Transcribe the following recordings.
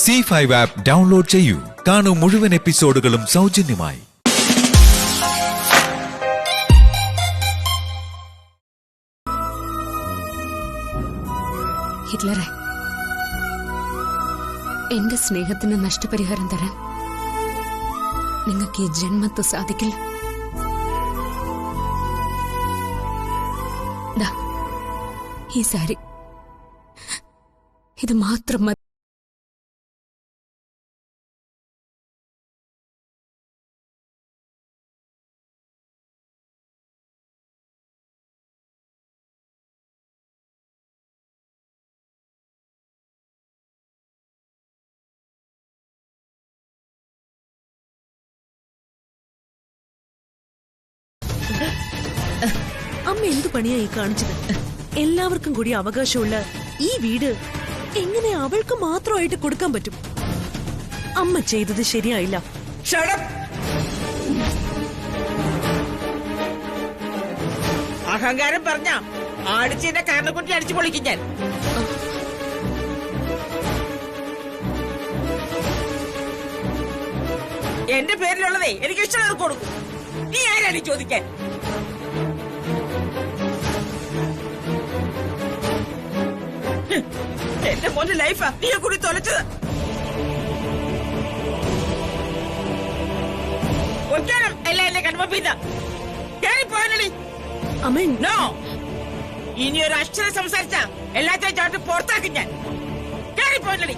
C5 app download ചെയ്യൂ. കാണൂ മുഴുവൻ എപ്പിസോഡുകളും സൗജന്യമായി. ഹിറ്റ്ലറെ, എന്റെ സ്നേഹത്തിന് നഷ്ടപരിഹാരം തരാൻ നിങ്ങൾക്ക് ഈ ജന്മത്ത് സാധിക്കില്ല. ഈ സാരി ഇത് മാത്രം മതി. അമ്മ എന്തു പണിയായി കാണിച്ചത്? എല്ലാവർക്കും കൂടി അവകാശമുള്ള ഈ വീട് എങ്ങനെ അവൾക്ക് മാത്രമായിട്ട് കൊടുക്കാൻ പറ്റും? അമ്മ ചെയ്തത് ശരിയായില്ല. അഹങ്കാരം പറഞ്ഞ ആടിച്ചതിന്റെ കാരണക്കുട്ടി അടിച്ചു പൊളിക്കും ഞാൻ. എന്റെ പേരിലുള്ളതേ എനിക്ക് ഇഷ്ടമുള്ളത് കൊടുക്കും. നീ ആരാണ് ചോദിക്കാൻ? എന്റെ മോന്റെ ലൈഫാ നീയെ കൂടി തൊലച്ചത്. ഒറ്റണം എല്ലാം എന്നെ കൺമപ്പീത കേറിപ്പോയനടി. നോ, ഇനി ഒരു അക്ഷരം സംസാരിച്ച എല്ലാത്തിനും ചാട്ട് പുറത്താക്കും ഞാൻ. കേറിപ്പോയനടി.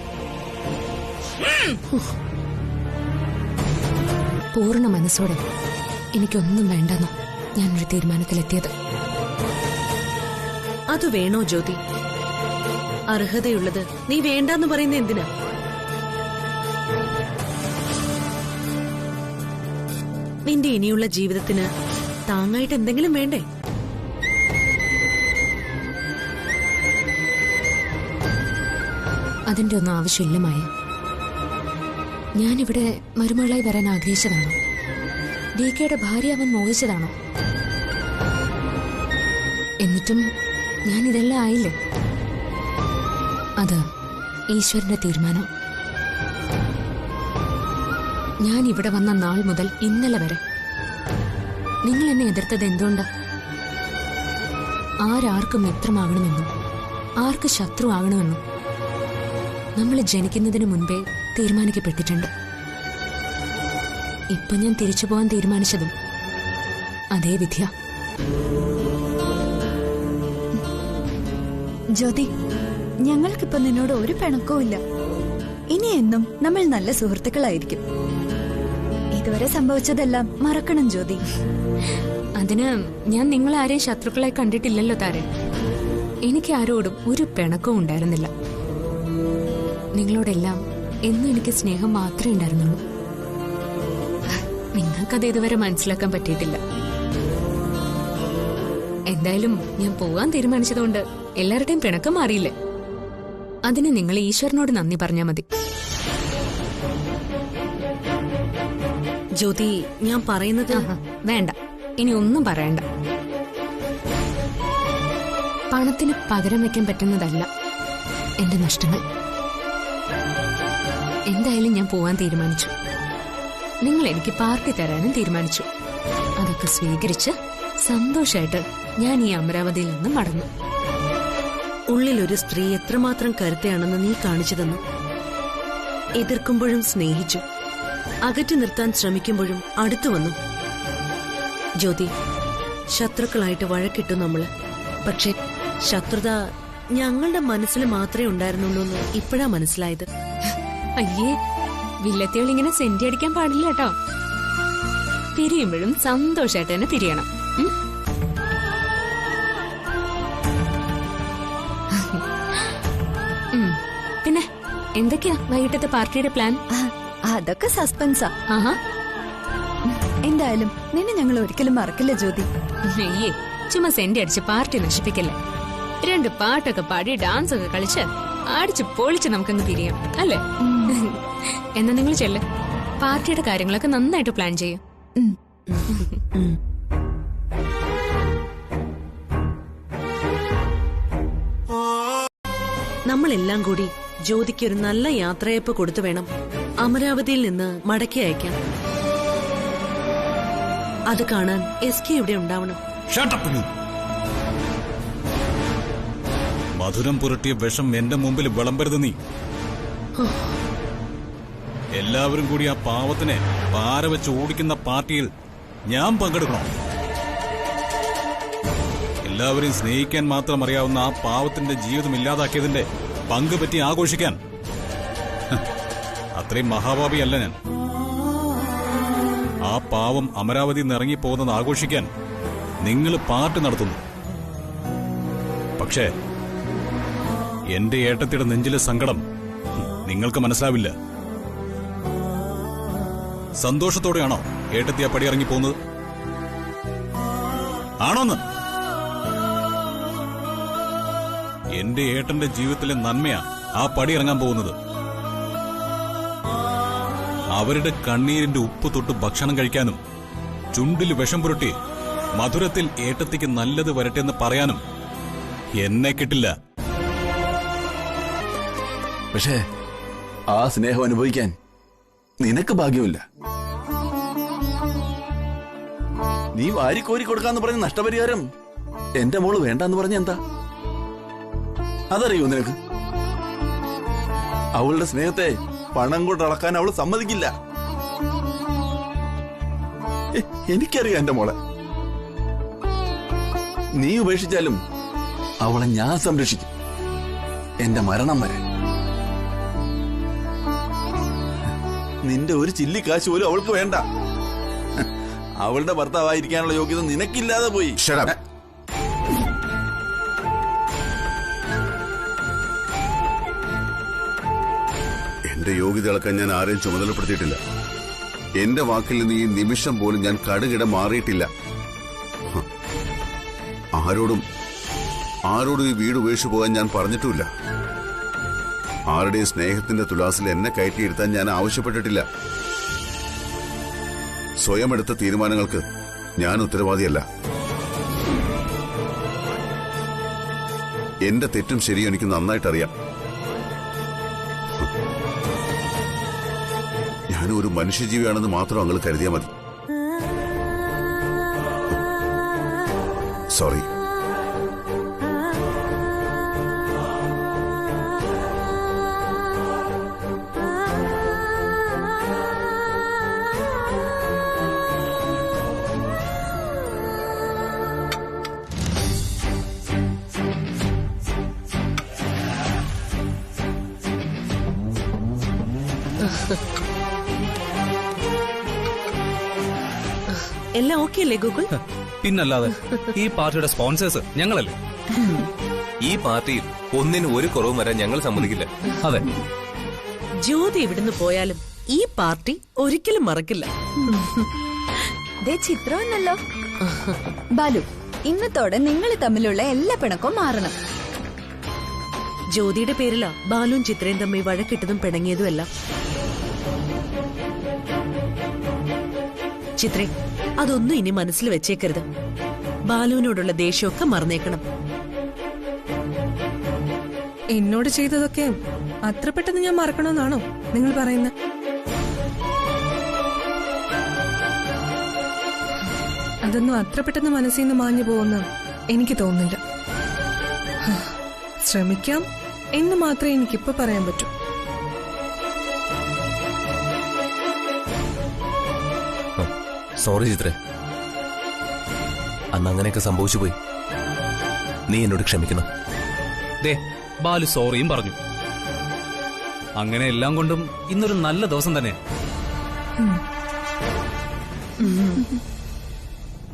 പൂർണ്ണ മനസ്സോടെ എനിക്കൊന്നും വേണ്ടെന്നോ ഞാനൊരു തീരുമാനത്തിലെത്തിയത്. അത് വേണോ ജ്യോതി? അർഹതയുള്ളത് നീ വേണ്ടെന്ന് പറയുന്ന എന്തിനാ? നിന്റെ ഇനിയുള്ള ജീവിതത്തിന് താങ്ങായിട്ട് എന്തെങ്കിലും വേണ്ടേ? അതിന്റെ ഒന്നും ആവശ്യമില്ല മായ. ഞാനിവിടെ മരുമകളായി വരാൻ ആഗ്രഹിച്ചതാണോ? DKയുടെ ഭാര്യ അവൻ മോഹിച്ചതാണോ? എന്നിട്ടും ഞാനിതെല്ലാം ആയില്ലേ? അത് ഈശ്വരന്റെ തീരുമാനം. ഞാൻ ഇവിടെ വന്ന നാൾ മുതൽ ഇന്നലെ വരെ നിങ്ങൾ എന്നെ എതിർത്തത് എന്തുകൊണ്ടാ? ആരാർക്ക് മിത്രമാകണമെന്നും ആർക്ക് ശത്രു ആകണമെന്നും നമ്മൾ ജനിക്കുന്നതിന് മുൻപേ തീരുമാനിക്കപ്പെട്ടിട്ടുണ്ട്. ഇപ്പൊ ഞാൻ തിരിച്ചു പോകാൻ തീരുമാനിച്ചതും അതേ വിധിയ. ജ്യോതി, ഞങ്ങൾക്കിപ്പോ നിന്നോട് ഒരു പിണക്കവും ഇല്ല. ഇനി എന്നും നമ്മൾ നല്ല സുഹൃത്തുക്കളായിരിക്കും. ഇതുവരെ സംഭവിച്ചതെല്ലാം മറക്കണം ജ്യോതി. അതിന് ഞാൻ നിങ്ങളെ ആരെയും ശത്രുക്കളായി കണ്ടിട്ടില്ലല്ലോ താരെ. എനിക്ക് ആരോടും ഒരു പിണക്കവും ഉണ്ടായിരുന്നില്ല. നിങ്ങളോടെല്ലാം എന്നും എനിക്ക് സ്നേഹം മാത്രമേ ഉണ്ടായിരുന്നുള്ളൂ. നിങ്ങൾക്കത് ഇതുവരെ മനസ്സിലാക്കാൻ പറ്റിയിട്ടില്ല. എന്തായാലും ഞാൻ പോവാൻ തീരുമാനിച്ചതുകൊണ്ട് എല്ലാവരുടെയും പിണക്കം മാറിയില്ലേ? അതിന് നിങ്ങൾ ഈശ്വരനോട് നന്ദി പറഞ്ഞാൽ മതി. ജ്യോതി, ഞാൻ പറയുന്നത് വേണ്ട, ഇനി ഒന്നും പറയണ്ട. പണത്തിന് പകരം വെക്കാൻ പറ്റുന്നതല്ല എന്റെ നഷ്ടങ്ങൾ. എന്തായാലും ഞാൻ പോവാൻ തീരുമാനിച്ചു. നിങ്ങൾ എനിക്ക് പാർട്ടി തരാനും തീരുമാനിച്ചു. അതൊക്കെ സ്വീകരിച്ച് സന്തോഷായിട്ട് ഞാൻ ഈ അമരാവതിയിൽ നിന്ന് മടങ്ങും. ഉള്ളിലൊരു സ്ത്രീ എത്രമാത്രം കരുത്തയാണെന്ന് നീ കാണിച്ചു തന്നു. എതിർക്കുമ്പോഴും സ്നേഹിച്ചു, അകറ്റി നിർത്താൻ ശ്രമിക്കുമ്പോഴും അടുത്തു വന്നു. ജ്യോതി, ശത്രുക്കളായിട്ട് വഴക്കിട്ടു നമ്മള്. പക്ഷെ ശത്രുത ഞങ്ങളുടെ മനസ്സിൽ മാത്രമേ ഉണ്ടായിരുന്നുള്ളൂ എന്ന് ഇപ്പോഴാ മനസ്സിലായത്. അയ്യേ, വില്ലത്തികൾ ഇങ്ങനെ സെന്റി അടിക്കാൻ പാടില്ല കേട്ടോ. പിരിയുമ്പോഴും സന്തോഷായിട്ട് തന്നെ പിരിയണം. പിന്നെ എന്തൊക്കെയാ വൈകിട്ടത്തെ പാർട്ടിയുടെ പ്ലാൻ? അതൊക്കെ സസ്പെൻസാ. ആഹാ, എന്തായാലും നിന്നെ ഞങ്ങൾ ഒരിക്കലും മറക്കില്ല ജ്യോതി. അയ്യേ, ചുമ്മാ സെന്റി അടിച്ച് പാർട്ടി നശിപ്പിക്കല്ലേ. 2 പാട്ടൊക്കെ പാടി ഡാൻസ് ഒക്കെ കളിച്ച് അടിച്ച് പൊളിച്ച് നമുക്കങ്ങ് പിരിയാം അല്ലേ? എന്നാ നിങ്ങൾ ചെല്ല്, പാർട്ടിയുടെ കാര്യങ്ങളൊക്കെ നന്നായിട്ട് പ്ലാൻ ചെയ്യും. നമ്മളെല്ലാം കൂടി ജ്യോതിക്ക് ഒരു നല്ല യാത്രയപ്പ് കൊടുത്തു വേണം അമരാവതിയിൽ നിന്ന് മടക്കി അയക്കാൻ. അത് കാണാൻ SK ഇവിടെ ഉണ്ടാവണം. മധുരം പുരട്ടിയ വിഷം എന്റെ മുമ്പിൽ വിളമ്പരുത് നീ. എല്ലാവരും കൂടി ആ പാവത്തിനെ പാര വെച്ച് ഓടിക്കുന്ന പാർട്ടിയിൽ ഞാൻ പങ്കെടുക്കണം. എല്ലാവരെയും സ്നേഹിക്കാൻ മാത്രം അറിയാവുന്ന ആ പാവത്തിന്റെ ജീവിതം ഇല്ലാതാക്കിയതിന്റെ പങ്ക് പറ്റി ആഘോഷിക്കാൻ അത്രയും മഹാഭാവിയല്ല ഞാൻ. ആ പാവം അമരാവതി നിറങ്ങിപ്പോകുന്നത് ആഘോഷിക്കാൻ നിങ്ങൾ പാർട്ടി നടത്തുന്നു. പക്ഷേ എന്റെ ഏട്ടത്തിയുടെ നെഞ്ചിലെ സങ്കടം നിങ്ങൾക്ക് മനസ്സിലാവില്ല. സന്തോഷത്തോടെയാണോ ഏട്ടത്തി ആ പടി ഇറങ്ങിപ്പോകുന്നത്? ആണോന്ന്? എന്റെ ഏട്ടന്റെ ജീവിതത്തിലെ നന്മയാ ആ പടി ഇറങ്ങാൻ പോകുന്നത്. അവരുടെ കണ്ണീരിന്റെ ഉപ്പ് തൊട്ട് ഭക്ഷണം കഴിക്കാനും ചുണ്ടിൽ വിഷം പുരട്ടി മധുരത്തിൽ ഏട്ടത്തിക്ക് നല്ലത് വരട്ടെ എന്ന് പറയാനും എന്നെ കിട്ടില്ല. പക്ഷേ ആ സ്നേഹം അനുഭവിക്കാൻ നിനക്ക് ഭാഗ്യമില്ല. നീ വാരിക്കോരി കൊടുക്കാന്ന് പറഞ്ഞ നഷ്ടപരിഹാരം എന്റെ മോള് വേണ്ടെന്ന് പറഞ്ഞ എന്താ? അതറിയോ നിനക്ക്? അവളുടെ സ്നേഹത്തെ പണം കൊണ്ട് അളക്കാൻ അവൾ സമ്മതിക്കില്ല. എനിക്കറിയാം എന്റെ മോളെ. നീ ഉപേക്ഷിച്ചാലും അവളെ ഞാൻ സംരക്ഷിക്കും, എന്റെ മരണം വരെ. നിന്റെ ഒരു ചില്ലിക്കാശ് പോലും അവൾക്ക് വേണ്ട. അവളുടെ ഭർത്താവായിരിക്കാനുള്ള യോഗ്യത നിനക്കില്ലാതെ പോയി. എന്റെ യോഗ്യത ഇളക്കാൻ ഞാൻ ആരെയും ചുമതലപ്പെടുത്തിയിട്ടില്ല. എന്റെ വാക്കിൽ നിന്ന് ഈ നിമിഷം പോലും ഞാൻ കടുകിട മാറിയിട്ടില്ല. ആരോടും ഈ വീട് ഉപേക്ഷിച്ചു പോകാൻ ഞാൻ പറഞ്ഞിട്ടുമില്ല. ആരുടെയും സ്നേഹത്തിന്റെ തുലാസിൽ എന്നെ കയറ്റിയിരുത്താൻ ഞാൻ ആവശ്യപ്പെട്ടിട്ടില്ല. സ്വയം എടുത്ത തീരുമാനങ്ങൾക്ക് ഞാൻ ഉത്തരവാദിയല്ല. എന്റെ തെറ്റും ശരിയും എനിക്ക് നന്നായിട്ടറിയാം. ഞാനും ഒരു മനുഷ്യജീവിയാണെന്ന് മാത്രം അങ്ങ് കരുതിയാൽ മതി. സോറി. എല്ലാം ഓക്കെ അല്ലേ ഗൂഗിൾ? പിന്നല്ലാതെ ഈ പാർട്ടിയുടെ സ്പോൺസേഴ്സ് ഞങ്ങളല്ലേ. ഈ പാർട്ടിയിൽ ഒന്നിനും ഒരു കുറവും വരാൻ ഞങ്ങൾ സമ്മതിക്കില്ല. അതെ, ജ്യോതി ഇവിടുന്ന് പോയാലും ഈ പാർട്ടി ഒരിക്കലും മറക്കില്ല. ചിത്രമൊന്നല്ലോ. ബാലു, ഇന്നത്തോടെ നിങ്ങൾ തമ്മിലുള്ള എല്ലാ പിണക്കവും മാറണം. ജ്യോതിയുടെ പേരിലാ ബാലുവും ചിത്രയും തമ്മിൽ വഴക്കിട്ടതും പിണങ്ങിയതും എല്ലാം. ചിത്രേ, അതൊന്നും ഇനി മനസ്സിൽ വെച്ചേക്കരുത്. ബാലുവിനോടുള്ള ദേഷ്യമൊക്കെ മറന്നേക്കണം. എന്നോട് ചെയ്തതൊക്കെ അത്ര പെട്ടെന്ന് ഞാൻ മറക്കണമെന്നാണോ നിങ്ങൾ പറയുന്നത്? അതൊന്നും അത്ര പെട്ടെന്ന് മനസ്സിൽ നിന്ന് മാഞ്ഞു പോകുന്ന എനിക്ക് തോന്നുന്നില്ല. ശ്രമിക്കാം എന്ന് മാത്രമേ എനിക്കിപ്പോ പറയാൻ പറ്റൂ. സോറി ചിത്രേ, അന്ന് അങ്ങനെയൊക്കെ സംഭവിച്ചു പോയി. നീ എന്നോട് ക്ഷമിക്കണം. ദേ ബാലു സോറിയും പറഞ്ഞു. അങ്ങനെ എല്ലാം കൊണ്ടും ഇന്നൊരു നല്ല ദിവസം തന്നെ.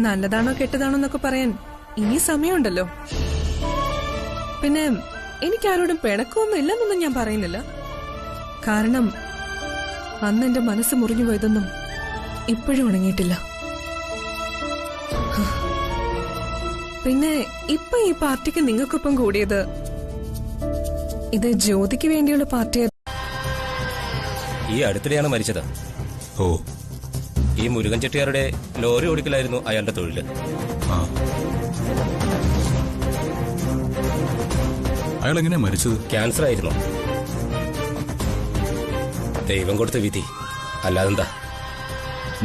നല്ലതാണോ കെട്ടതാണോ എന്നൊക്കെ പറയാൻ ഇനി സമയമുണ്ടല്ലോ. പിന്നെ എനിക്കാരോടും പിണക്കമൊന്നും ഇല്ലെന്നൊന്നും ഞാൻ പറയുന്നില്ല. കാരണം അന്ന് എന്റെ മനസ്സ് മുറിഞ്ഞു പോയതൊന്നും ഇപ്പോഴും ഉണങ്ങിയിട്ടില്ല. പിന്നെ ഇപ്പൊ ഈ പാർട്ടിക്ക് നിങ്ങൾക്കൊപ്പം കൂടിയത് ഇത് ജ്യോതിക്ക് വേണ്ടിയുള്ള പാർട്ടിയെ. ഈ അടുത്തിടെയാണ് മരിച്ചത്. ഓ, ഈ മുരുകൻ ചെട്ടിയാരുടെ ലോറി ഓടിക്കലായിരുന്നു അയാളുടെ തൊഴില്. അയാൾ എങ്ങനെയാ മരിച്ചത്? ക്യാൻസർ ആയിരുന്നു. ദൈവം കൊടുത്ത വിധി, അല്ലാതെന്താ.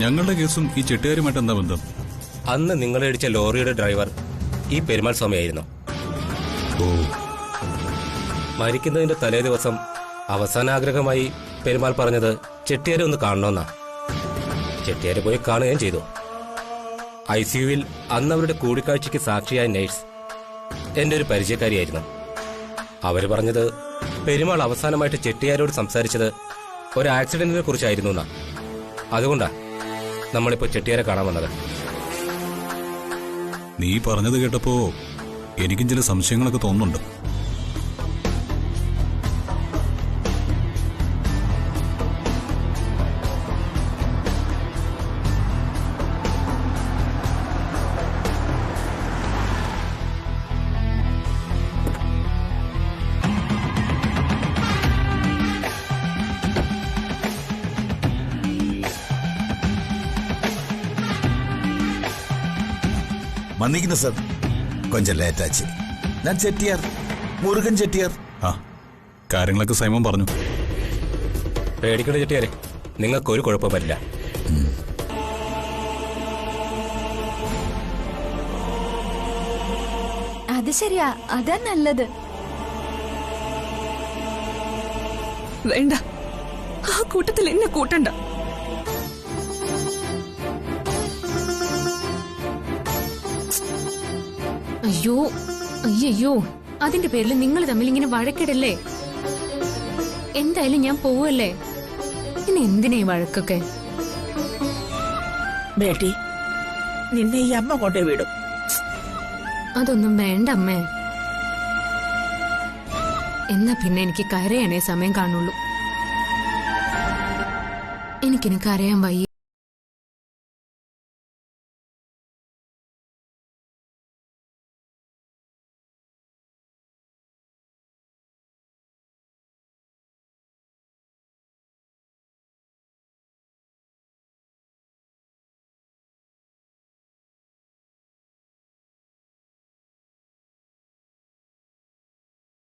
ഞങ്ങളുടെ കേസും ഈ ചെട്ടുകാരുമായിട്ട് എന്താ ബന്ധം? അന്ന് നിങ്ങളെ ഇടിച്ച ലോറിയുടെ ഡ്രൈവർ ഈ പെരുമാൾ സ്വാമിയായിരുന്നു. മരിക്കുന്നതിന്റെ തലേ ദിവസം അവസാനാഗ്രഹമായി പെരുമാൾ പറഞ്ഞത് ചെട്ടിയാരെ ഒന്ന് കാണണമെന്നാ. ചെട്ടിയാരെ പോയി കാണുകയും ചെയ്തു. ICUവിൽ അന്ന് അവരുടെ കൂടിക്കാഴ്ചയ്ക്ക് സാക്ഷിയായ നഴ്സ് എന്റെ ഒരു പരിചയക്കാരിയായിരുന്നു. അവര് പറഞ്ഞത് പെരുമാൾ അവസാനമായിട്ട് ചെട്ടിയാരോട് സംസാരിച്ചത് ഒരു ആക്സിഡന്റിനെ കുറിച്ചായിരുന്നു എന്നാ. അതുകൊണ്ടാ നമ്മളിപ്പോ ചെട്ടിയാരെ കാണാൻ വന്നത്. നീ പറഞ്ഞത് കേട്ടപ്പോ എനിക്കും ചില സംശയങ്ങളൊക്കെ തോന്നുന്നുണ്ട്. മന്നിക്കുന്നു സർ, കൊഞ്ചം ലേറ്റാച്ച്. ഞാൻ ചെട്ടിയാർ, മുരുകൻ ചെട്ടിയാർ. ആ, കാര്യങ്ങളൊക്കെ സൈമൻ പറഞ്ഞു. പേടിക്കണ്ട ചെട്ടിയാരെ, നിങ്ങൾക്കൊരു കുഴപ്പം വരില്ല. അത് ശരിയാ, അതാ നല്ലത്. വേണ്ട, ആ കൂട്ടത്തിൽ എന്നെ കൂട്ടണ്ട. അയ്യോ അയ്യോ, അതിന്റെ പേരിൽ നിങ്ങൾ തമ്മിൽ ഇങ്ങനെ വഴക്കിടല്ലേ. എന്തായാലും ഞാൻ പോവല്ലേ, ഇനി എന്തിനാ ഈ വഴക്കൊക്കെ? ബേട്ടി, നിന്നെ ഈ അമ്മ കൊണ്ടേ വിടും. അതൊന്നും വേണ്ട അമ്മേ. എന്നാ പിന്നെ എനിക്ക് കരയാനേ സമയം കാണുള്ളൂ. എനിക്കിനി കരയാൻ വയ്യ.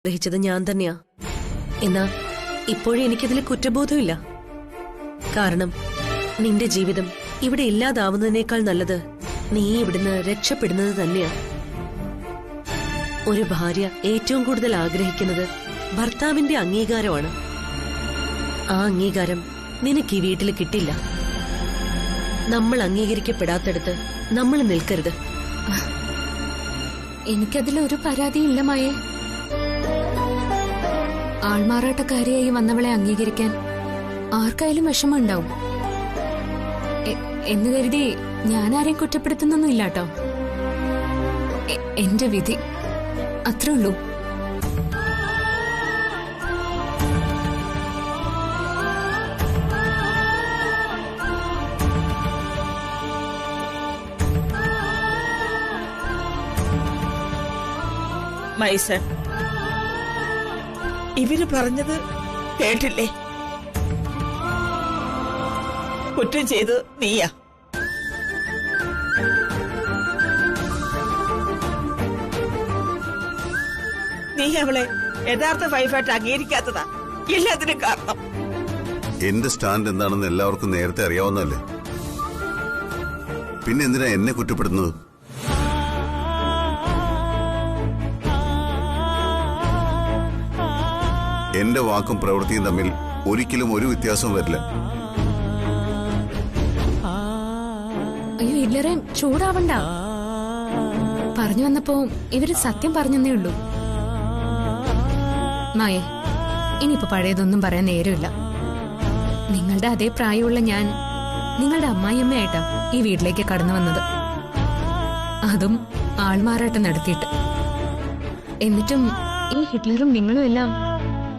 ഗ്രഹിച്ചത് ഞാൻ തന്നെയാ. എന്നാ ഇപ്പോഴും എനിക്കതിൽ കുറ്റബോധമില്ല. കാരണം നിന്റെ ജീവിതം ഇവിടെ ഇല്ലാതാവുന്നതിനേക്കാൾ നല്ലത് നീ ഇവിടുന്ന് രക്ഷപ്പെടുന്നത് തന്നെയാ. ഒരു ഭാര്യ ഏറ്റവും കൂടുതൽ ആഗ്രഹിക്കുന്നത് ഭർത്താവിന്റെ അംഗീകാരമാണ്. ആ അംഗീകാരം നിനക്ക് ഈ വീട്ടിൽ കിട്ടില്ല. നമ്മൾ അംഗീകരിക്കപ്പെടാത്തടത്ത് നമ്മൾ നിൽക്കരുത്. എനിക്കതിലൊരു പരാതിയില്ല മായേ. ആൾമാറാട്ടക്കാരിയായി വന്നവളെ അംഗീകരിക്കാൻ ആർക്കായാലും വിഷമമുണ്ടാവും എന്ന് കരുതി ഞാൻ ആരെയും കുറ്റപ്പെടുത്തുന്നൊന്നുമില്ല കേട്ടോ. എന്റെ വിധി അത്രേ ഉള്ളൂ. മൈസൺ, ഇവര് പറഞ്ഞത് കേട്ടില്ലേ? കുറ്റം ചെയ്ത് നീയാ. നീ അവളെ യഥാർത്ഥ വൈഫായിട്ട് അംഗീകരിക്കാത്തതാ എല്ലാത്തിനും കാരണം. എന്റെ സ്റ്റാൻഡ് എന്താണെന്ന് എല്ലാവർക്കും നേരത്തെ അറിയാവുന്നല്ലേ, പിന്നെ എന്തിനാ എന്നെ കുറ്റപ്പെടുന്നത്? എന്റെ വാക്കും പ്രവൃത്തിയും തമ്മിൽ ഒരിക്കലും ഒരു വ്യത്യാസവും വരില്ല. അയ്യോ ഇല്ലറേ, ചൂടാവണ്ട. പറഞ്ഞു വന്നപ്പോ ഇവര് സത്യം പറഞ്ഞേ ഉള്ളൂ. മായേ, ഇനിയിപ്പോ പഴയതൊന്നും പറയാൻ നേരമില്ല. നിങ്ങളുടെ അതേ പ്രായമുള്ള ഞാൻ നിങ്ങളുടെ അമ്മായിയമ്മയായിട്ടാ ഈ വീട്ടിലേക്ക് കടന്നു വന്നത്. അതും ആൾമാറാട്ടം നടത്തിയിട്ട്. എന്നിട്ടും ഈ ഹിറ്റ്ലറും നിങ്ങളും എല്ലാം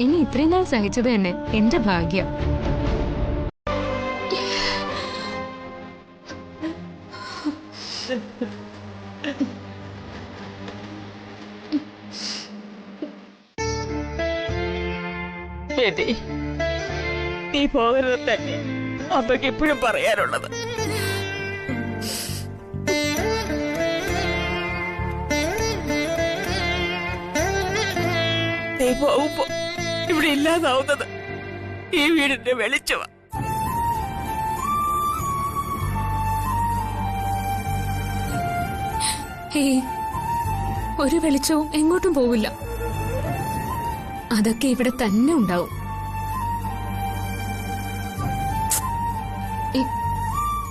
എന്നെ ഇത്രയും നാൾ സഹിച്ചത് തന്നെ എന്റെ ഭാഗ്യം. നീ പോകരുത് തന്നെ അമ്മയ്ക്ക് ഇപ്പോഴും പറയാനുള്ളത്. നീ പോകുമ്പോ ഇവിടെ ഇല്ലാതാവുന്നത് ഈ വീടിന്റെ വെളിച്ചമാ. ഹേയ്, ഒരു വെളിച്ചവും എങ്ങോട്ടും പോവില്ല. അതൊക്കെ ഇവിടെ തന്നെ ഉണ്ടാവും.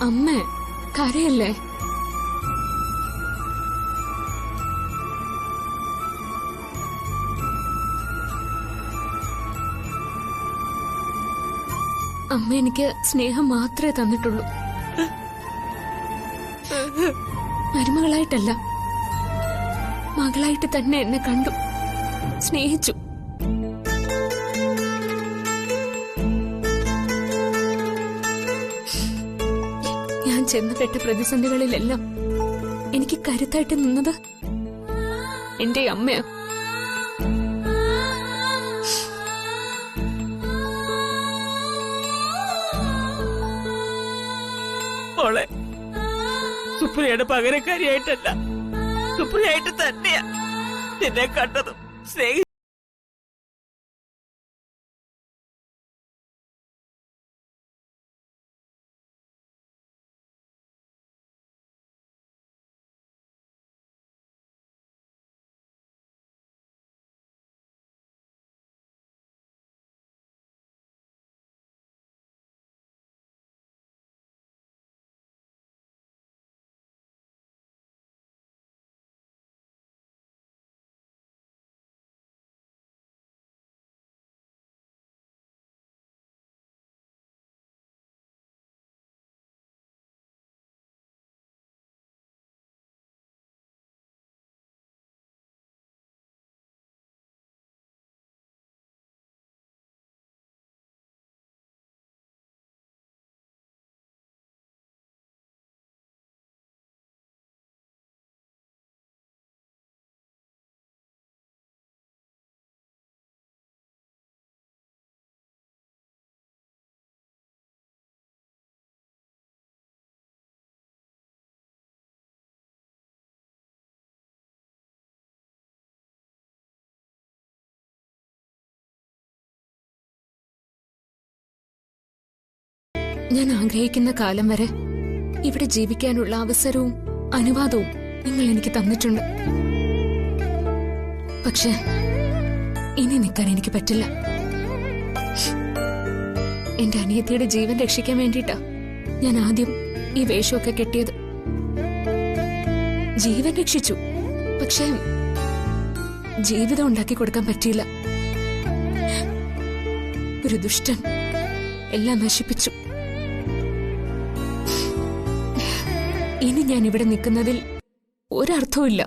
അമ്മ കരയല്ലേ? അമ്മ എനിക്ക് സ്നേഹം മാത്രമേ തന്നിട്ടുള്ളൂ. മരുമകളായിട്ടല്ല, മകളായിട്ട് തന്നെ എന്നെ കണ്ടു, സ്നേഹിച്ചു. ഞാൻ ചെന്നുപെട്ട പ്രതിസന്ധികളിലെല്ലാം എനിക്ക് കരുത്തായിട്ട് നിന്നത് എന്റെ അമ്മയാ. മോളെ, സുപ്രിയയുടെ പകരക്കാരിയായിട്ടല്ല, സുപ്രിയായിട്ട് തന്നെയാ നിന്നെ കണ്ടതും സ്നേഹി. ഞാൻ ആഗ്രഹിക്കുന്ന കാലം വരെ ഇവിടെ ജീവിക്കാനുള്ള അവസരവും അനുവാദവും നിങ്ങൾ എനിക്ക് തന്നിട്ടുണ്ട്. പക്ഷെ ഇനി നിൽക്കാൻ എനിക്ക് പറ്റില്ല. എന്റെ അനിയത്തിയുടെ ജീവൻ രക്ഷിക്കാൻ വേണ്ടിയിട്ടാ ഞാൻ ആദ്യം ഈ വേഷമൊക്കെ കെട്ടിയത്. ജീവൻ രക്ഷിച്ചു, പക്ഷെ ജീവിതം ഉണ്ടാക്കി കൊടുക്കാൻ പറ്റിയില്ല. ഒരു ദുഷ്ടൻ എല്ലാം നശിപ്പിച്ചു. ഇനി ഞാൻ ഇവിടെ നിൽക്കുന്നതിൽ ഒരർത്ഥവുമില്ല.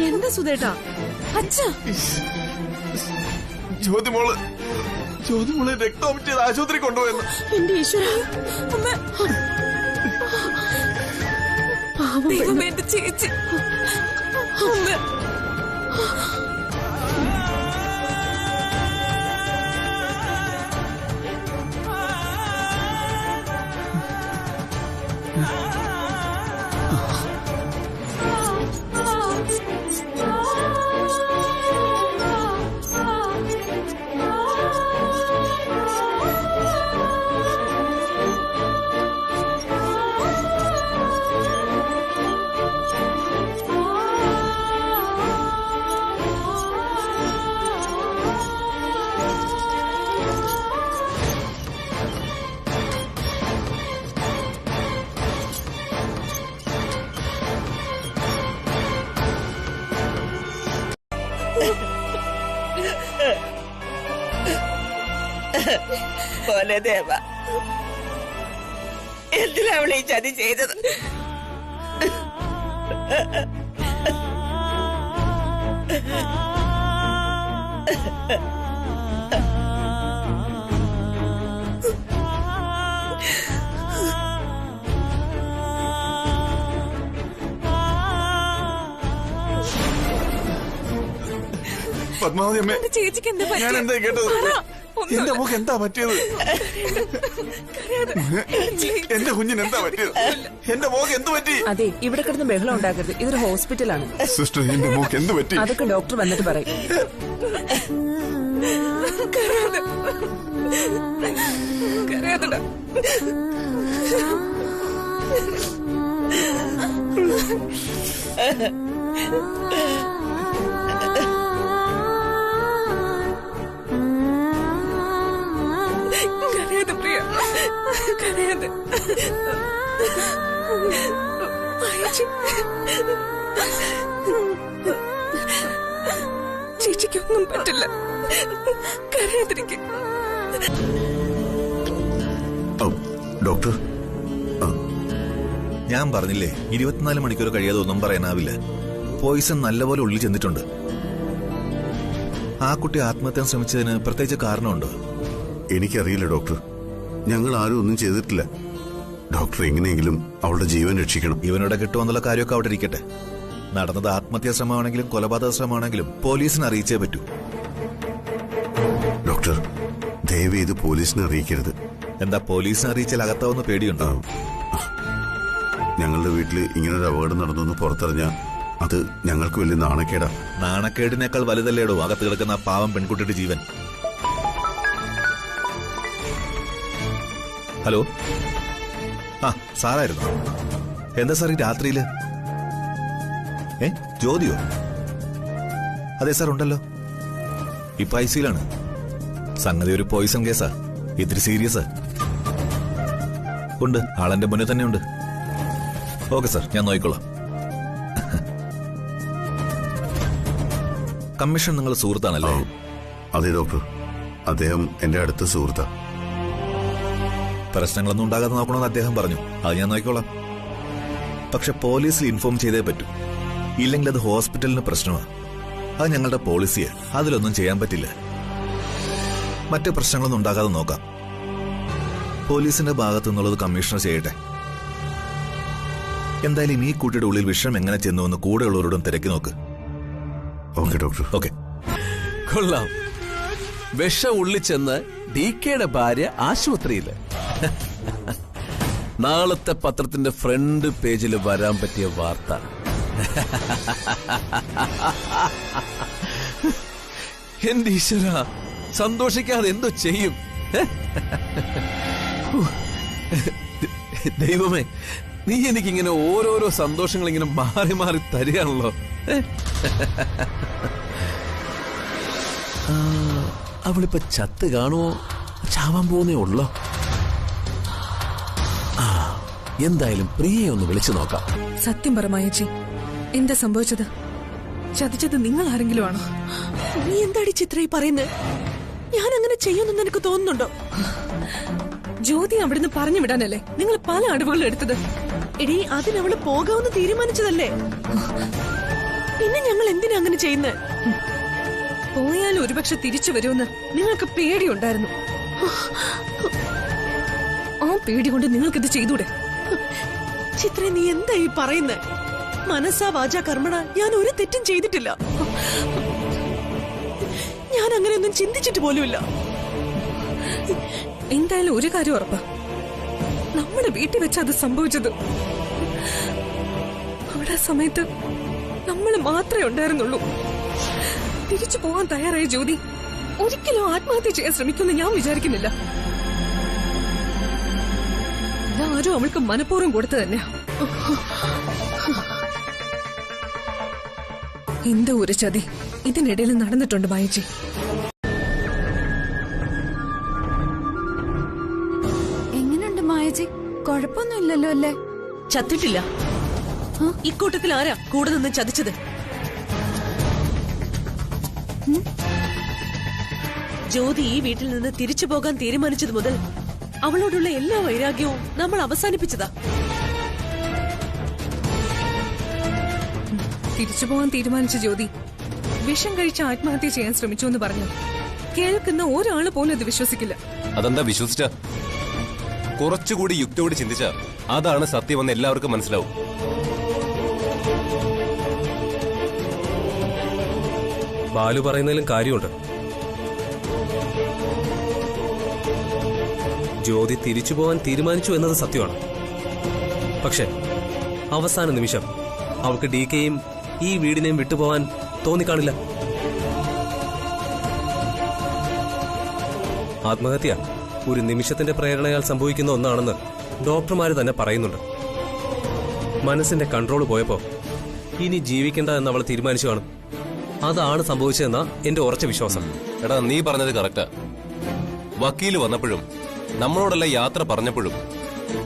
എന്താ സുധേട്ടാ? ജ്യോതിമോളെ രക്തം ചെയ്ത് ആശുപത്രി കൊണ്ടുപോയെന്ന്. എന്റെ ഈശ്വര, എന്റെ ചേച്ചി. പോലെ ദേവ, എന്തിനാ അവളെ ഈ ചതി ചെയ്തത്? പത്മാവതി അമ്മേ, ചേച്ചിക്ക് എന്താ ഞാൻ എന്താ കേട്ടത്? എന്റെ മോക്ക് എന്താ പറ്റിയത്? എന്റെ കുഞ്ഞിന് എന്താ പറ്റിയത്? എന്റെ മോക്ക് എന്ത് പറ്റി? അതെ, ഇവിടെ കിടന്ന് ബഹളം ഉണ്ടാക്കരുത്. ഇതൊരു ഹോസ്പിറ്റലാണ്. സിസ്റ്റർ, എന്റെ മോക്ക് എന്ത് പറ്റി? അതൊക്കെ ഡോക്ടർ വന്നിട്ട് പറയും. ചേച്ചിക്കൊന്നും പറ്റില്ല, കരയാതിരിക്കും. ഡോക്ടർ, ഞാൻ പറഞ്ഞില്ലേ 24 മണിക്കൂർ കഴിയാതെ ഒന്നും പറയാനാവില്ല. പോയിസൺ നല്ലപോലെ ഉള്ളിൽ ചെന്നിട്ടുണ്ട്. ആ കുട്ടി ആത്മഹത്യ ശ്രമിച്ചതിന് പ്രത്യേകിച്ച് കാരണമുണ്ടോ? എനിക്കറിയില്ല ഡോക്ടർ. ഞങ്ങൾ ആരും ഒന്നും ചെയ്തിട്ടില്ല. ഡോക്ടർ എങ്ങനെയെങ്കിലും അവളുടെ ജീവൻ രക്ഷിക്കണം. ഇവനോട് കിട്ടുമെന്നുള്ള കാര്യമൊക്കെ അവിടെ ഇരിക്കട്ടെ. നടന്നത് ആത്മഹത്യാ ശ്രമമാണെങ്കിലും കൊലപാതക ശ്രമമാണെങ്കിലും പോലീസിനെ അറിയിച്ചേ പറ്റൂ. ഡോക്ടർ, ദയവ് ഇത് പോലീസിനെ അറിയിക്കരുത്. എന്താ, പോലീസിനെ അറിയിച്ചാൽ അകത്താവുന്ന പേടിയുണ്ടോ? ഞങ്ങളുടെ വീട്ടിൽ ഇങ്ങനൊരു അപകടം നടന്നു പുറത്തറിഞ്ഞാൽ അത് ഞങ്ങൾക്ക് വലിയ നാണക്കേടാ. നാണക്കേടിനേക്കാൾ വലുതല്ലേടോ അകത്ത് കിടക്കുന്ന പാവം പെൺകുട്ടിയുടെ ജീവൻ. ഹലോ, ആ സാറായിരുന്നു. എന്താ സാർ ഈ രാത്രിയില്? ജ്യോതിയോ? അതെ സാർ, ഉണ്ടല്ലോ. ഇപ്പൊ ഐസിയിലാണ്. സംഗതി ഒരു പോയിസൺ കേസാ, ഇത്തിരി സീരിയസാ. ഉണ്ട്, ആളെന്റെ മുന്നിൽ തന്നെ ഉണ്ട്. ഓക്കെ സാർ, ഞാൻ നോക്കിക്കോളാം. കമ്മീഷൻ നിങ്ങൾ സുഹൃത്താണല്ലോ? അതെ ഡോക്ടർ, അദ്ദേഹം എന്റെ അടുത്ത സുഹൃത്താ. പ്രശ്നങ്ങളൊന്നും ഉണ്ടാകാതെ നോക്കണമെന്ന് അദ്ദേഹം പറഞ്ഞു. അത് ഞാൻ നോക്കിക്കോളാം. പക്ഷെ പോലീസിൽ ഇൻഫോം ചെയ്തേ പറ്റൂ. ഇല്ലെങ്കിൽ അത് ഹോസ്പിറ്റലിന് പ്രശ്നമാണ്. അത് ഞങ്ങളുടെ പോളിസിയാ. അതിലൊന്നും ചെയ്യാൻ പറ്റില്ല. മറ്റ് പ്രശ്നങ്ങളൊന്നും ഉണ്ടാകാതെ നോക്കാം. പോലീസിന്റെ ഭാഗത്തു നിന്നുള്ളത് കമ്മീഷണർ ചെയ്യട്ടെ. എന്തായാലും ഈ കുട്ടിയുടെ ഉള്ളിൽ വിഷം എങ്ങനെ ചെന്നുവെന്ന് കൂടെയുള്ളവരോടും തിരക്കി നോക്ക്. Okay doctor. ഓക്കെ. കൊള്ളാം. വിഷം ഉള്ളിച്ചെന്ന് DKയുടെ ഭാര്യ ആശുപത്രിയില്. നാളത്തെ പത്രത്തിന്റെ ഫ്രണ്ട് പേജിൽ വരാൻ പറ്റിയ വാർത്ത. എന്റെ ഈശ്വര, സന്തോഷിക്കാതെ എന്തോ ചെയ്യും. ദൈവമേ, നീ എനിക്കിങ്ങനെ ഓരോരോ സന്തോഷങ്ങൾ ഇങ്ങനെ മാറി മാറി തരികയാണല്ലോ. അവളിപ്പോ ചത്ത് കാണുമോ? ചാവാൻ പോകുന്നേ ഉള്ളോ? എന്തായാലും പ്രിയയെ ഒന്ന് വിളിച്ചു നോക്കാം. സത്യം പറ മായച്ചി, എന്താ സംഭവിച്ചത്? ചതിച്ചത് നിങ്ങൾ ആരെങ്കിലും ആണോ? നീ എന്താടി ചിത്ര ഈ പറയുന്നത്? ഞാൻ അങ്ങനെ ചെയ്യുമെന്ന് നിനക്ക് തോന്നുന്നുണ്ടോ? ജ്യോതി അവിടുന്ന് പറഞ്ഞു വിടാനല്ലേ നിങ്ങൾ പല അടവുകളും എടുത്തത്? എടീ, അതിനവള് പോകാമെന്ന് തീരുമാനിച്ചതല്ലേ? പിന്നെ ഞങ്ങൾ എന്തിനാ അങ്ങനെ ചെയ്യുന്നത്? പോയാലും ഒരുപക്ഷെ തിരിച്ചു വരുമെന്ന് നിങ്ങൾക്ക് പേടിയുണ്ടായിരുന്നു. ആ പേടി കൊണ്ട് നിങ്ങൾക്കിത് ചെയ്തൂടെ? ചിത്ര, നീ എന്താ ഈ പറയുന്നത്? മനസ്സാ വാചാ കർമ്മണ ഞാൻ ഒരു തെറ്റും ചെയ്തിട്ടില്ല. ഞാൻ അങ്ങനെയൊന്നും ചിന്തിച്ചിട്ട് പോലുമില്ല. എന്തായാലും ഒരു കാര്യം ഉറപ്പാ, നമ്മുടെ വീട്ടിൽ വെച്ച് അത് സംഭവിച്ചത്. അവിടെ സമയത്ത് നമ്മൾ മാത്രമേ ഉണ്ടായിരുന്നുള്ളൂ. തിരിച്ചു പോകാൻ തയ്യാറായ ജ്യോതി ഒരിക്കലും ആത്മഹത്യ ചെയ്യാൻ ശ്രമിക്കുമെന്ന് ഞാൻ വിചാരിക്കുന്നില്ല. ഇതാരും അവൾക്ക് മനഃപൂർവ്വം കൊടുത്തു തന്നെയാ. എന്താ ഒരു ചതി ഇതിനിടയിൽ നടന്നിട്ടുണ്ട് മായച്ചി. എങ്ങനെയുണ്ട് മായച്ചി? കുഴപ്പമൊന്നുമില്ലല്ലോ അല്ലേ? ചത്തിട്ടില്ല. ഇക്കൂട്ടത്തിൽ ആരാ കൂടെ നിന്ന് ചതിച്ചത്? ജ്യോതി ഈ വീട്ടിൽ നിന്ന് തിരിച്ചു പോകാൻ തീരുമാനിച്ചത് മുതൽ അവളോടുള്ള എല്ലാ വൈരാഗ്യവും നമ്മൾ അവസാനിപ്പിച്ചതാ. തിരിച്ചു പോകാൻ തീരുമാനിച്ച ജ്യോതി വിഷം കഴിച്ച് ആത്മഹത്യ ചെയ്യാൻ ശ്രമിച്ചു എന്ന് പറഞ്ഞു കേൾക്കുന്ന ഒരാള് പോലും അത് വിശ്വസിക്കില്ല. അതെന്താ വിശ്വസിച്ച? കുറച്ചുകൂടി യുക്തിയോട് ചിന്തിച്ച അതാണ് സത്യമെന്ന് എല്ലാവർക്കും മനസ്സിലാവും. ബാലു പറയുന്നതിലും കാര്യമുണ്ട്. ജ്യോതി തിരിച്ചു പോകാൻ തീരുമാനിച്ചു എന്നത് സത്യമാണ്. പക്ഷെ അവസാന നിമിഷം അവൾക്ക് DKയും ഈ വീടിനെയും വിട്ടുപോകാൻ തോന്നിക്കാണില്ല. ആത്മഹത്യ ഒരു നിമിഷത്തിന്റെ പ്രേരണയാൽ സംഭവിക്കുന്ന ഒന്നാണെന്ന് ഡോക്ടർമാര് തന്നെ പറയുന്നുണ്ട്. മനസ്സിന്റെ കൺട്രോൾ പോയപ്പോ ഇനി ജീവിക്കേണ്ട എന്ന് അവൾ തീരുമാനിച്ചു കാണും. അതാണ് സംഭവിച്ചതെന്നാ എന്റെ ഉറച്ച വിശ്വാസം. എടാ, നീ പറഞ്ഞത് കറക്റ്റാ. വക്കീല് വന്നപ്പോഴും നമ്മളോടുള്ള യാത്ര പറഞ്ഞപ്പോഴും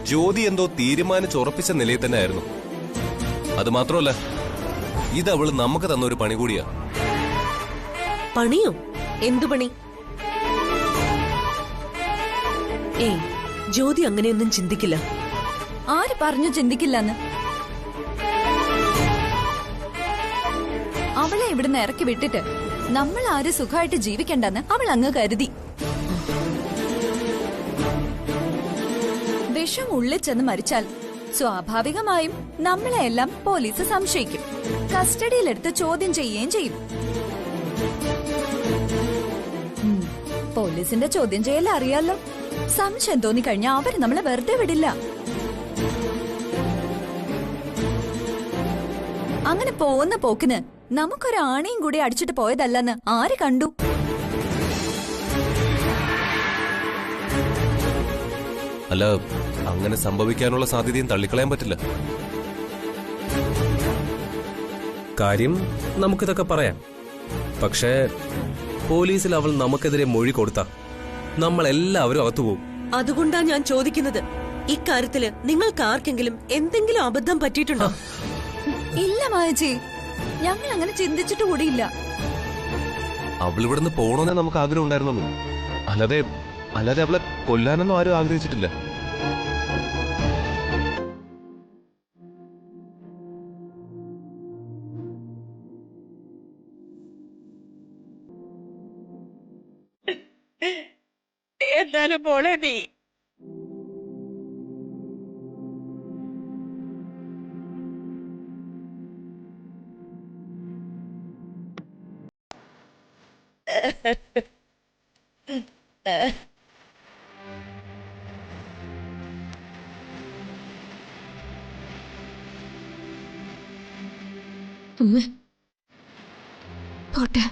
ജ്യോതി എന്തോ തീരുമാനിച്ചുറപ്പിച്ച നിലയിൽ തന്നെ ആയിരുന്നു. അത് മാത്രമല്ല, ഇത് അവള് നമുക്ക് തന്ന ഒരു പണി കൂടിയാ. പണിയോ? എന്തു പണി? ഏയ്, ജ്യോതി അങ്ങനെയൊന്നും ചിന്തിക്കില്ല. ആര് പറഞ്ഞു ചിന്തിക്കില്ലെന്ന്? അവളെ ഇവിടുന്ന് ഇറക്കി വിട്ടിട്ട് നമ്മൾ ആര് സുഖമായിട്ട് ജീവിക്കണ്ടെന്ന് അവൾ അങ്ങ് കരുതി. വിഷം ഉള്ളിൽ ചെന്ന് മരിച്ചാൽ സ്വാഭാവികമായും നമ്മളെല്ലാം പോലീസ് സംശയിക്കും, കസ്റ്റഡിയിലെടുത്ത് ചോദ്യം ചെയ്യുകയും ചെയ്യും. പോലീസിന്റെ ചോദ്യം ചെയ്യൽ അറിയാലോ. സംശയം തോന്നിക്കഴിഞ്ഞാൽ അവര് നമ്മളെ വെറുതെ വിടില്ല. അങ്ങനെ പോകുന്ന പോക്കിന് നമുക്കൊരു ആണയും കൂടി അടിച്ചിട്ട് പോയതല്ലെന്ന് ആര് കണ്ടു? അല്ല, അങ്ങനെ സംഭവിക്കാനുള്ള സാധ്യതയും തള്ളിക്കളയാൻ പറ്റില്ല. കാര്യം നമുക്കിതൊക്കെ പറയാം. പക്ഷേ പോലീസിൽ അവൾ നമുക്കെതിരെ മൊഴി കൊടുത്ത നമ്മളെല്ലാവരും അകത്തുപോകും. അതുകൊണ്ടാ ഞാൻ ചോദിക്കുന്നത്, ഇക്കാര്യത്തില് നിങ്ങൾക്ക് ആർക്കെങ്കിലും എന്തെങ്കിലും അബദ്ധം പറ്റിയിട്ടുണ്ടോ? ഇല്ല മായച്ചി, ഞങ്ങൾ അങ്ങനെ ചിന്തിച്ചിട്ട് കൂടിയില്ല. അവൾ ഇവിടുന്ന് പോകണമെന്നേ നമുക്ക് ആഗ്രഹം ഉണ്ടായിരുന്നുള്ളൂ. അല്ലാതെ അവളെ കൊല്ലാനൊന്നും ആരും ആഗ്രഹിച്ചിട്ടില്ല. എന്നാലും മോളെ നീ പോട്ടെ.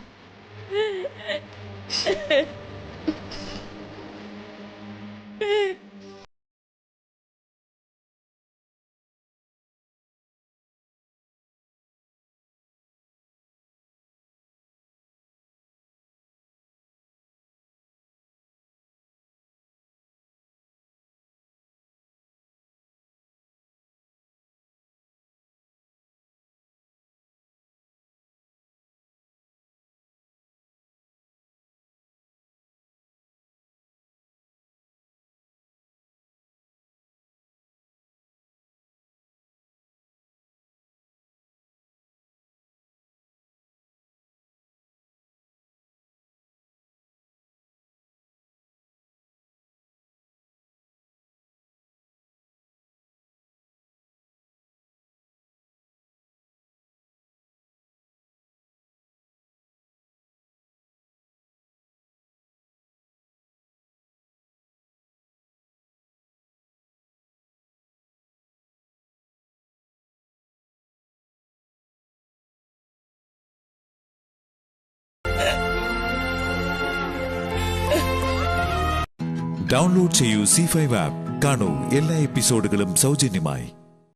ഡൗൺലോഡ് ചെയ്യൂ C5 ആപ്പ്. കാണൂ എല്ലാ എപ്പിസോഡുകളും സൗജന്യമായി.